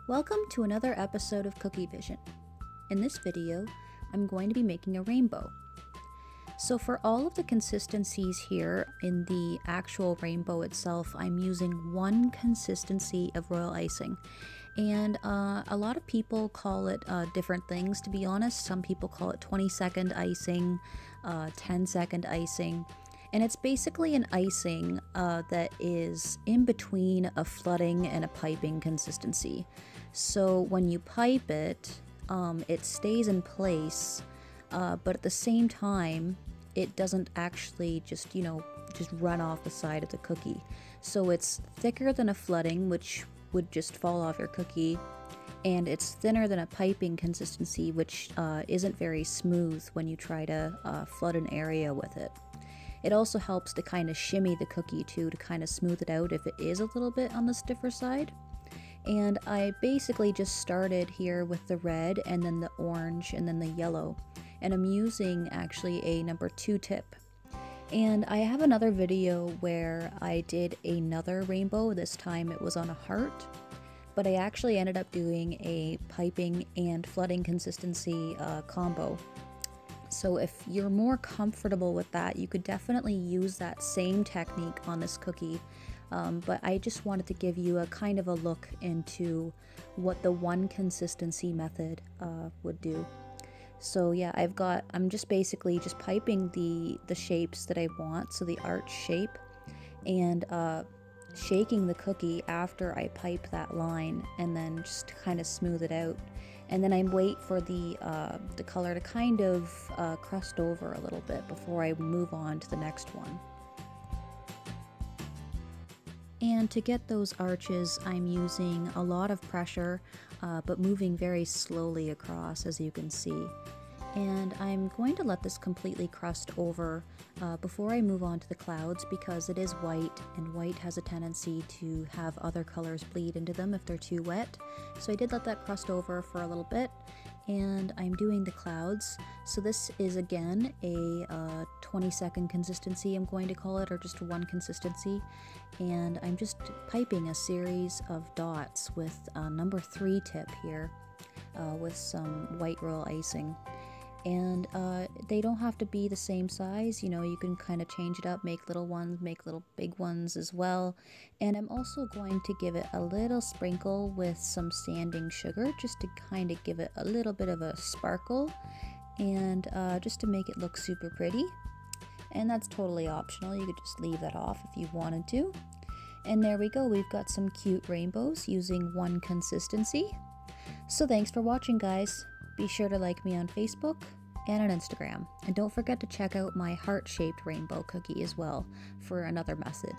Welcome to another episode of Kookievision. In this video, I'm going to be making a rainbow. So for all of the consistencies here in the actual rainbow itself, I'm using one consistency of royal icing. And a lot of people call it different things, to be honest. Some people call it 20-second icing, 10-second icing. And it's basically an icing that is in between a flooding and a piping consistency. So when you pipe it, it stays in place, but at the same time, it doesn't actually just run off the side of the cookie. So it's thicker than a flooding, which would just fall off your cookie, and it's thinner than a piping consistency, which isn't very smooth when you try to flood an area with it. It also helps to kind of shimmy the cookie too, to kind of smooth it out if it is a little bit on the stiffer side. And I basically just started here with the red and then the orange and then the yellow. And I'm using actually a number 2 tip. And I have another video where I did another rainbow. This time it was on a heart. But I actually ended up doing a piping and flooding consistency combo. So if you're more comfortable with that, you could definitely use that same technique on this cookie. But I just wanted to give you a kind of a look into what the one consistency method would do. So yeah, I'm just basically just piping the shapes that I want, so the arch shape, and shaking the cookie after I pipe that line, and then just kind of smooth it out. And then I wait for the color to kind of crust over a little bit before I move on to the next one. And to get those arches, I'm using a lot of pressure, but moving very slowly across, as you can see. And I'm going to let this completely crust over before I move on to the clouds, because it is white, and white has a tendency to have other colors bleed into them if they're too wet. So I did let that crust over for a little bit, and I'm doing the clouds. So this is again a 20-second consistency, I'm going to call it, or just one consistency. And I'm just piping a series of dots with number 3 tip here with some white royal icing. And they don't have to be the same size, you can kind of change it up, make little ones, make little big ones as well. And I'm also going to give it a little sprinkle with some sanding sugar, just to kind of give it a little bit of a sparkle, and just to make it look super pretty. And that's totally optional, you could just leave that off if you wanted to. And there we go, we've got some cute rainbows using one consistency. So thanks for watching, guys. Be sure to like me on Facebook and on Instagram. And don't forget to check out my heart-shaped rainbow cookie as well for another method.